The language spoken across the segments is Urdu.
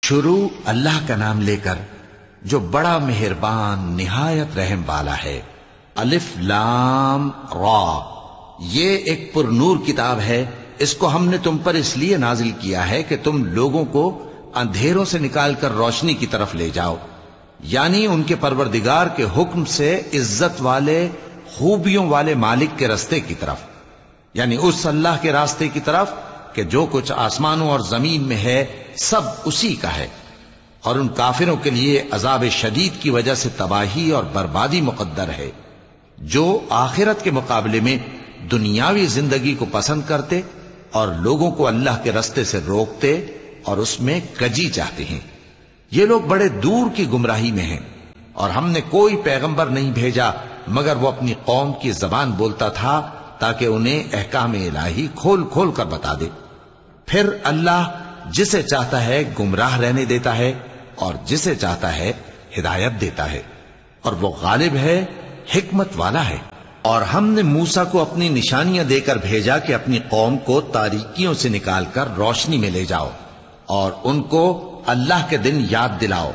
شروع اللہ کا نام لے کر جو بڑا مہربان نہایت رحم والا ہے۔ الف لام را، یہ ایک پر نور کتاب ہے، اس کو ہم نے تم پر اس لیے نازل کیا ہے کہ تم لوگوں کو اندھیروں سے نکال کر روشنی کی طرف لے جاؤ، یعنی ان کے پروردگار کے حکم سے عزت والے خوبیوں والے مالک کے راستے کی طرف، یعنی اس اللہ کے راستے کی طرف کہ جو کچھ آسمانوں اور زمین میں ہے سب اسی کا ہے۔ اور ان کافروں کے لیے عذاب شدید کی وجہ سے تباہی اور بربادی مقدر ہے، جو آخرت کے مقابلے میں دنیاوی زندگی کو پسند کرتے اور لوگوں کو اللہ کے راستے سے روکتے اور اس میں کجی چاہتے ہیں۔ یہ لوگ بڑے دور کی گمراہی میں ہیں، اور ہم نے کوئی پیغمبر نہیں بھیجا مگر وہ اپنی قوم کی زبان بولتا تھا تاکہ انہیں احکام الہی کھول کھول کر بتا دے۔ پھر اللہ جسے چاہتا ہے گمراہ رہنے دیتا ہے اور جسے چاہتا ہے ہدایت دیتا ہے، اور وہ غالب ہے، حکمت والا ہے۔ اور ہم نے موسیٰ کو اپنی نشانیاں دے کر بھیجا کہ اپنی قوم کو تاریکیوں سے نکال کر روشنی میں لے جاؤ اور ان کو اللہ کے دن یاد دلاؤ،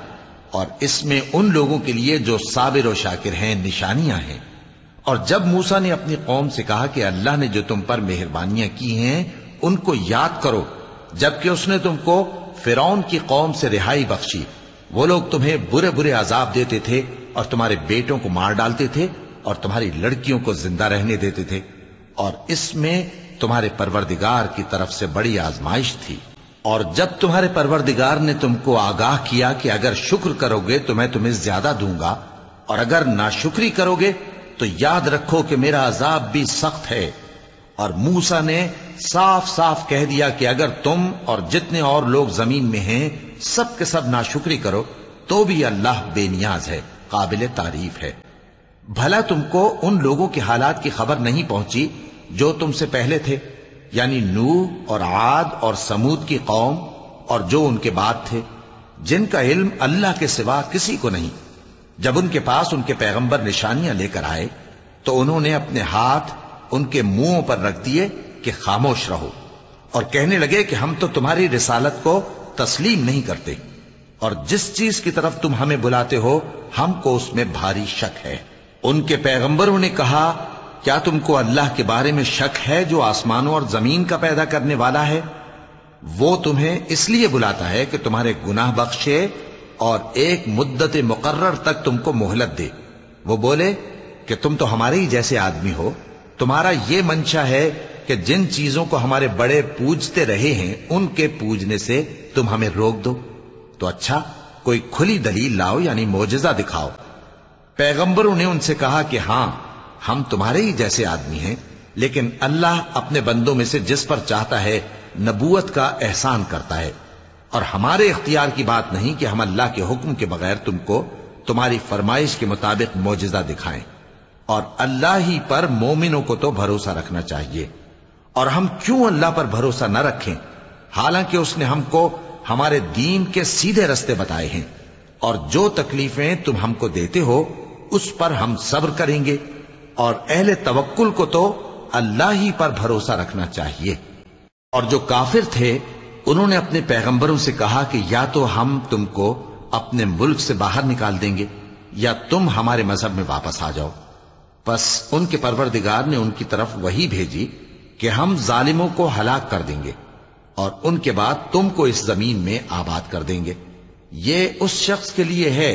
اور اس میں ان لوگوں کے لیے جو صابر و شاکر ہیں نشانیاں ہیں۔ اور جب موسیٰ نے اپنی قوم سے کہا کہ اللہ نے جو تم پر مہربانیاں کی ہیں ان کو یاد کرو، جبکہ اس نے تم کو فرعون کی قوم سے رہائی بخشی، وہ لوگ تمہیں برے برے عذاب دیتے تھے اور تمہارے بیٹوں کو مار ڈالتے تھے اور تمہاری لڑکیوں کو زندہ رہنے دیتے تھے، اور اس میں تمہارے پروردگار کی طرف سے بڑی آزمائش تھی۔ اور جب تمہارے پروردگار نے تم کو آگاہ کیا کہ اگر شکر کرو گے تو میں تمہیں زیادہ دوں گا، اور اگر ناشکری کرو گے تو یاد رکھو کہ میرا عذاب بھی سخت ہے۔ اور موسیٰ نے صاف صاف کہہ دیا کہ اگر تم اور جتنے اور لوگ زمین میں ہیں سب کے سب ناشکری کرو تو بھی اللہ بے نیاز ہے، قابل تعریف ہے۔ بھلا تم کو ان لوگوں کے حالات کی خبر نہیں پہنچی جو تم سے پہلے تھے، یعنی نوح اور عاد اور سمود کی قوم اور جو ان کے بعد تھے، جن کا علم اللہ کے سوا کسی کو نہیں۔ جب ان کے پاس ان کے پیغمبر نشانیاں لے کر آئے تو انہوں نے اپنے ہاتھ ان کے منہوں پر رکھ دیے کہ خاموش رہو، اور کہنے لگے کہ ہم تو تمہاری رسالت کو تسلیم نہیں کرتے، اور جس چیز کی طرف تم ہمیں بلاتے ہو ہم کو اس میں بھاری شک ہے۔ ان کے پیغمبروں نے کہا کیا تم کو اللہ کے بارے میں شک ہے جو آسمانوں اور زمین کا پیدا کرنے والا ہے؟ وہ تمہیں اس لیے بلاتا ہے کہ تمہارے گناہ بخشے اور ایک مدت مقرر تک تم کو مہلت دے۔ وہ بولے کہ تم تو ہمارے ہی جیسے آدمی ہو، تمہارا یہ منشا ہے کہ جن چیزوں کو ہمارے بڑے پوجتے رہے ہیں ان کے پوجنے سے تم ہمیں روک دو، تو اچھا کوئی کھلی دلیل لاؤ، یعنی معجزہ دکھاؤ۔ پیغمبروں نے ان سے کہا کہ ہاں ہم تمہارے ہی جیسے آدمی ہیں، لیکن اللہ اپنے بندوں میں سے جس پر چاہتا ہے نبوت کا احسان کرتا ہے، اور ہمارے اختیار کی بات نہیں کہ ہم اللہ کے حکم کے بغیر تم کو تمہاری فرمائش کے مطابق معجزہ دکھائیں۔ اور اللہ ہی پر مومنوں کو تو بھروسہ رکھنا چاہیے، اور ہم کیوں اللہ پر بھروسہ نہ رکھیں حالانکہ اس نے ہم کو ہمارے دین کے سیدھے رستے بتائے ہیں، اور جو تکلیفیں تم ہم کو دیتے ہو اس پر ہم صبر کریں گے، اور اہل توکل کو تو اللہ ہی پر بھروسہ رکھنا چاہیے۔ اور جو کافر تھے انہوں نے اپنے پیغمبروں سے کہا کہ یا تو ہم تم کو اپنے ملک سے باہر نکال دیں گے یا تم ہمارے مذہب میں واپس آ جاؤ۔ پس ان کے پروردگار نے ان کی طرف وحی بھیجی کہ ہم ظالموں کو ہلاک کر دیں گے اور ان کے بعد تم کو اس زمین میں آباد کر دیں گے۔ یہ اس شخص کے لیے ہے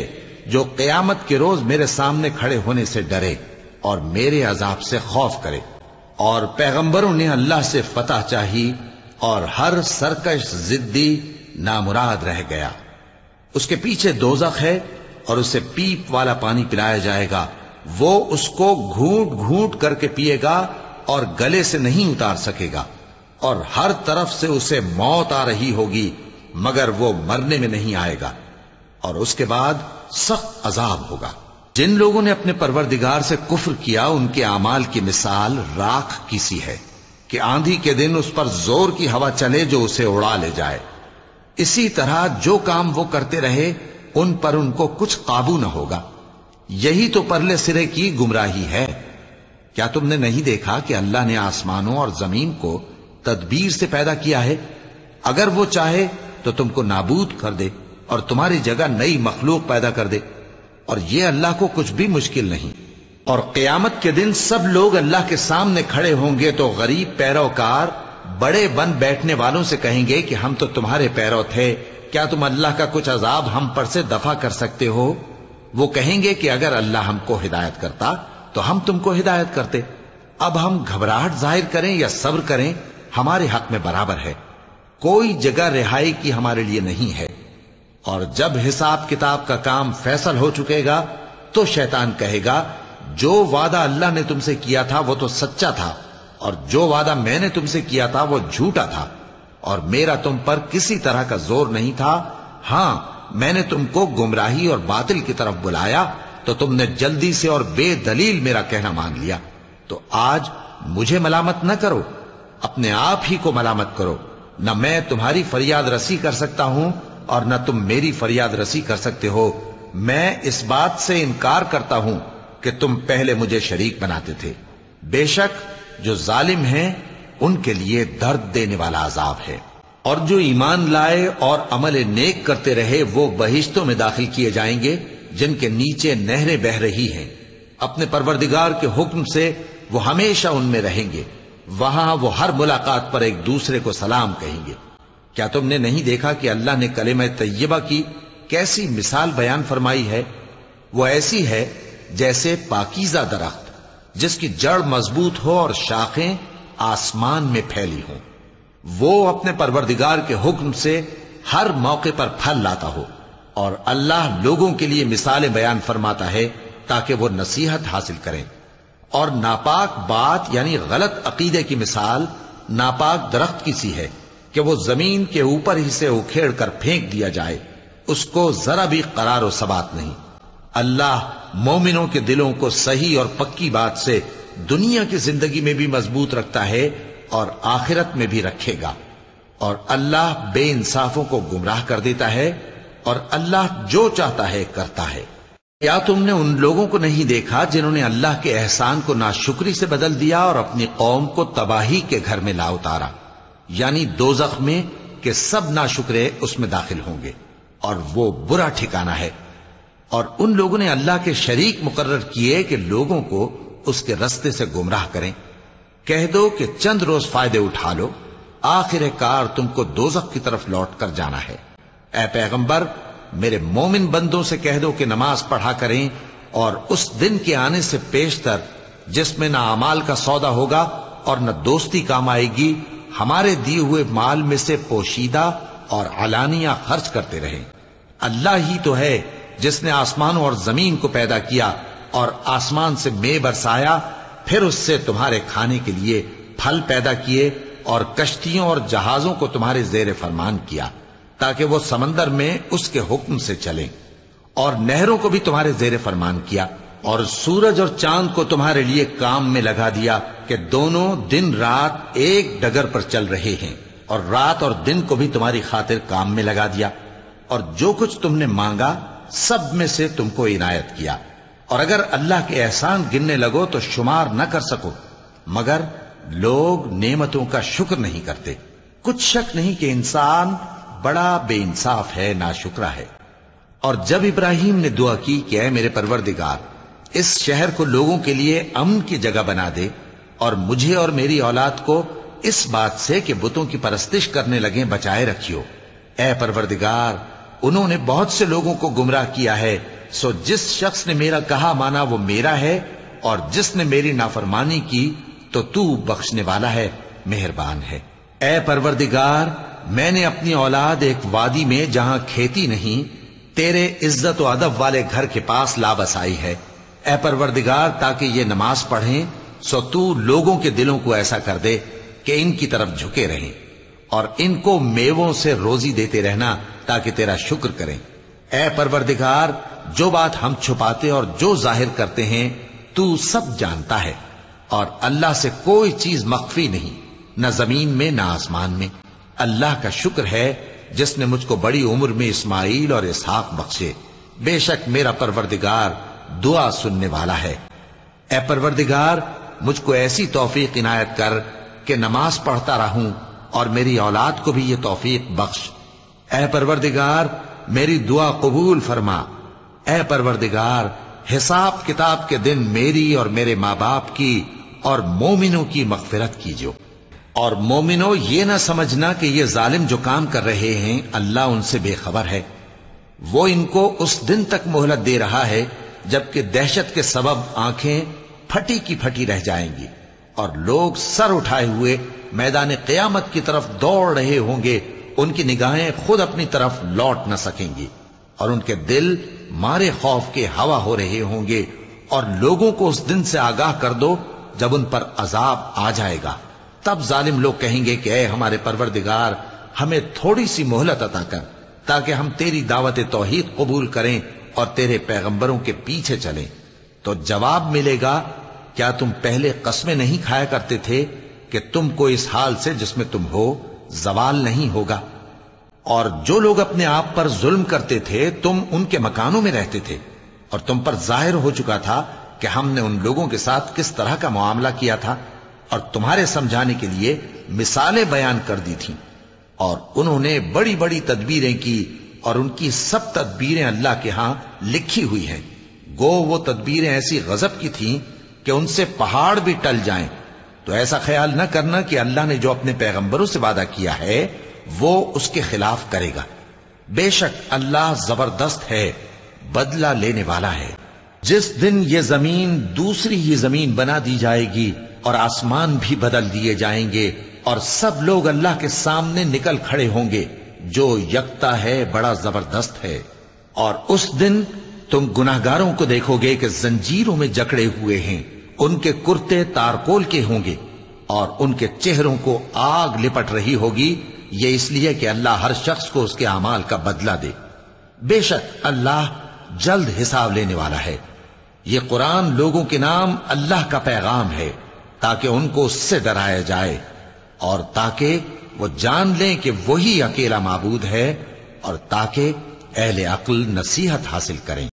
جو قیامت کے روز میرے سامنے کھڑے ہونے سے ڈرے اور میرے عذاب سے خوف کرے۔ اور پیغمبروں نے اللہ سے فتح چاہی اور ہر سرکش ضدی نامراد رہ گیا۔ اس کے پیچھے دوزخ ہے اور اسے پیپ والا پانی پلایا جائے گا، وہ اس کو گھونٹ گھونٹ کر کے پیے گا اور گلے سے نہیں اتار سکے گا، اور ہر طرف سے اسے موت آ رہی ہوگی مگر وہ مرنے میں نہیں آئے گا، اور اس کے بعد سخت عذاب ہوگا۔ جن لوگوں نے اپنے پروردگار سے کفر کیا ان کے اعمال کی مثال راکھ کی سی ہے کہ آندھی کے دن اس پر زور کی ہوا چلے جو اسے اڑا لے جائے۔ اسی طرح جو کام وہ کرتے رہے ان پر ان کو کچھ قابو نہ ہوگا۔ یہی تو پرلے سرے کی گمراہی ہے۔ کیا تم نے نہیں دیکھا کہ اللہ نے آسمانوں اور زمین کو تدبیر سے پیدا کیا ہے؟ اگر وہ چاہے تو تم کو نابود کر دے اور تمہاری جگہ نئی مخلوق پیدا کر دے، اور یہ اللہ کو کچھ بھی مشکل نہیں۔ اور قیامت کے دن سب لوگ اللہ کے سامنے کھڑے ہوں گے تو غریب پیروکار بڑے بن بیٹھنے والوں سے کہیں گے کہ ہم تو تمہارے پیرو تھے، کیا تم اللہ کا کچھ عذاب ہم پر سے دفع کر سکتے ہو؟ وہ کہیں گے کہ اگر اللہ ہم کو ہدایت کرتا تو ہم تم کو ہدایت کرتے، اب ہم گھبراہٹ ظاہر کریں یا صبر کریں ہمارے حق میں برابر ہے، کوئی جگہ رہائی کی ہمارے لیے نہیں ہے۔ اور جب حساب کتاب کا کام فیصل ہو چکے گا تو شیطان کہے گا جو وعدہ اللہ نے تم سے کیا تھا وہ تو سچا تھا، اور جو وعدہ میں نے تم سے کیا تھا وہ جھوٹا تھا، اور میرا تم پر کسی طرح کا زور نہیں تھا، ہاں میں نے تم کو گمراہی اور باطل کی طرف بلایا تو تم نے جلدی سے اور بے دلیل میرا کہنا مان لیا، تو آج مجھے ملامت نہ کرو، اپنے آپ ہی کو ملامت کرو، نہ میں تمہاری فریاد رسی کر سکتا ہوں اور نہ تم میری فریاد رسی کر سکتے ہو، میں اس بات سے انکار کرتا ہوں کہ تم پہلے مجھے شریک بناتے تھے، بے شک جو ظالم ہیں ان کے لیے درد دینے والا عذاب ہے۔ اور جو ایمان لائے اور عمل نیک کرتے رہے وہ بہشتوں میں داخل کیے جائیں گے جن کے نیچے نہریں بہہ رہی ہیں، اپنے پروردگار کے حکم سے وہ ہمیشہ ان میں رہیں گے، وہاں وہ ہر ملاقات پر ایک دوسرے کو سلام کہیں گے۔ کیا تم نے نہیں دیکھا کہ اللہ نے کلمہ طیبہ کی کیسی مثال بیان فرمائی ہے؟ وہ ایسی ہے جیسے پاکیزہ درخت جس کی جڑ مضبوط ہو اور شاخیں آسمان میں پھیلی ہوں، وہ اپنے پروردگار کے حکم سے ہر موقع پر پھل لاتا ہو، اور اللہ لوگوں کے لیے مثالیں بیان فرماتا ہے تاکہ وہ نصیحت حاصل کریں۔ اور ناپاک بات یعنی غلط عقیدے کی مثال ناپاک درخت کی سی ہے کہ وہ زمین کے اوپر ہی سے اکھیڑ کر پھینک دیا جائے، اس کو ذرا بھی قرار و ثبات نہیں۔ اللہ مومنوں کے دلوں کو صحیح اور پکی بات سے دنیا کی زندگی میں بھی مضبوط رکھتا ہے اور آخرت میں بھی رکھے گا، اور اللہ بے انصافوں کو گمراہ کر دیتا ہے، اور اللہ جو چاہتا ہے کرتا ہے۔ کیا تم نے ان لوگوں کو نہیں دیکھا جنہوں نے اللہ کے احسان کو ناشکری سے بدل دیا اور اپنی قوم کو تباہی کے گھر میں لا اتارا، یعنی دوزخ میں، کہ سب ناشکرے اس میں داخل ہوں گے اور وہ برا ٹھکانہ ہے۔ اور ان لوگوں نے اللہ کے شریک مقرر کیے کہ لوگوں کو اس کے رستے سے گمراہ کریں۔ کہہ دو کہ چند روز فائدے اٹھا لو، آخر کار تم کو دوزخ کی طرف لوٹ کر جانا ہے۔ اے پیغمبر، میرے مومن بندوں سے کہہ دو کہ نماز پڑھا کریں، اور اس دن کے آنے سے پیشتر جس میں نہ اعمال کا سودا ہوگا اور نہ دوستی کام آئے گی، ہمارے دیے ہوئے مال میں سے پوشیدہ اور علانیہ خرچ کرتے رہیں۔ اللہ ہی تو ہے جس نے آسمانوں اور زمین کو پیدا کیا اور آسمان سے مے برسایا، پھر اس سے تمہارے کھانے کے لیے پھل پیدا کیے اور کشتیوں اور جہازوں کو تمہارے زیر فرمان کیا تاکہ وہ سمندر میں اس کے حکم سے چلیں، اور نہروں کو بھی تمہارے زیر فرمان کیا، اور سورج اور چاند کو تمہارے لیے کام میں لگا دیا کہ دونوں دن رات ایک ڈگر پر چل رہے ہیں، اور رات اور دن کو بھی تمہاری خاطر کام میں لگا دیا، اور جو کچھ تم نے مانگا سب میں سے تم کو عنایت کیا، اور اگر اللہ کے احسان گننے لگو تو شمار نہ کر سکو، مگر لوگ نعمتوں کا شکر نہیں کرتے۔ کچھ شک نہیں کہ انسان بڑا بے انصاف ہے، ناشکرا ہے۔ اور جب ابراہیم نے دعا کی کہ اے میرے پروردگار، اس شہر کو لوگوں کے لیے امن کی جگہ بنا دے، اور مجھے اور میری اولاد کو اس بات سے کہ بتوں کی پرستش کرنے لگیں بچائے رکھیو۔ اے پروردگار، انہوں نے بہت سے لوگوں کو گمراہ کیا ہے، سو جس شخص نے میرا کہا مانا وہ میرا ہے، اور جس نے میری نافرمانی کی تو بخشنے والا ہے، مہربان ہے۔ اے پروردگار، میں نے اپنی اولاد ایک وادی میں جہاں کھیتی نہیں، تیرے عزت و ادب والے گھر کے پاس لا بسائی ہے۔ اے پروردگار، تاکہ یہ نماز پڑھیں، سو تو لوگوں کے دلوں کو ایسا کر دے کہ ان کی طرف جھکے رہیں، اور ان کو میووں سے روزی دیتے رہنا تاکہ تیرا شکر کریں۔ اے پروردگار، جو بات ہم چھپاتے اور جو ظاہر کرتے ہیں تو سب جانتا ہے، اور اللہ سے کوئی چیز مخفی نہیں، نہ زمین میں نہ آسمان میں۔ اللہ کا شکر ہے جس نے مجھ کو بڑی عمر میں اسماعیل اور اسحاق بخشے، بے شک میرا پروردگار دعا سننے والا ہے۔ اے پروردگار، مجھ کو ایسی توفیق عنایت کر کہ نماز پڑھتا رہوں، اور میری اولاد کو بھی یہ توفیق بخش۔ اے پروردگار، میری دعا قبول فرما۔ اے پروردگار، حساب کتاب کے دن میری اور میرے ماں باپ کی اور مومنوں کی مغفرت کیجو۔ اور مومنوں، یہ نہ سمجھنا کہ یہ ظالم جو کام کر رہے ہیں اللہ ان سے بے خبر ہے۔ وہ ان کو اس دن تک مہلت دے رہا ہے جبکہ دہشت کے سبب آنکھیں پھٹی کی پھٹی رہ جائیں گی اور لوگ سر اٹھائے ہوئے میدان قیامت کی طرف دوڑ رہے ہوں گے۔ ان کی نگاہیں خود اپنی طرف لوٹ نہ سکیں گی اور ان کے دل مارے خوف کے ہوا ہو رہے ہوں گے۔ اور لوگوں کو اس دن سے آگاہ کر دو جب ان پر عذاب آ جائے گا۔ تب ظالم لوگ کہیں گے کہ اے ہمارے پروردگار، ہمیں تھوڑی سی مہلت عطا کر تاکہ ہم تیری دعوت توحید قبول کریں اور تیرے پیغمبروں کے پیچھے چلیں۔ تو جواب ملے گا، کیا تم پہلے قسمیں نہیں کھایا کرتے تھے کہ تم کو اس حال سے جس میں تم ہو زوال نہیں ہوگا؟ اور جو لوگ اپنے آپ پر ظلم کرتے تھے تم ان کے مکانوں میں رہتے تھے، اور تم پر ظاہر ہو چکا تھا کہ ہم نے ان لوگوں کے ساتھ کس طرح کا معاملہ کیا تھا، اور تمہارے سمجھانے کے لیے مثالیں بیان کر دی تھیں۔ اور انہوں نے بڑی بڑی تدبیریں کی، اور ان کی سب تدبیریں اللہ کے ہاں لکھی ہوئی ہیں۔ گو وہ تدبیریں ایسی غضب کی تھیں کہ ان سے پہاڑ بھی ٹل جائیں۔ تو ایسا خیال نہ کرنا کہ اللہ نے جو اپنے پیغمبروں سے وعدہ کیا ہے وہ اس کے خلاف کرے گا۔ بے شک اللہ زبردست ہے، بدلہ لینے والا ہے۔ جس دن یہ زمین دوسری ہی زمین بنا دی جائے گی اور آسمان بھی بدل دیے جائیں گے اور سب لوگ اللہ کے سامنے نکل کھڑے ہوں گے جو یکتا ہے، بڑا زبردست ہے۔ اور اس دن تم گناہگاروں کو دیکھو گے کہ زنجیروں میں جکڑے ہوئے ہیں، ان کے کرتے تارکول کے ہوں گے اور ان کے چہروں کو آگ لپٹ رہی ہوگی، یہ اس لیے کہ اللہ ہر شخص کو اس کے اعمال کا بدلہ دے۔ بے شک اللہ جلد حساب لینے والا ہے۔ یہ قرآن لوگوں کے نام اللہ کا پیغام ہے تاکہ ان کو اس سے ڈرایا جائے اور تاکہ وہ جان لیں کہ وہی اکیلا معبود ہے، اور تاکہ اہل عقل نصیحت حاصل کریں۔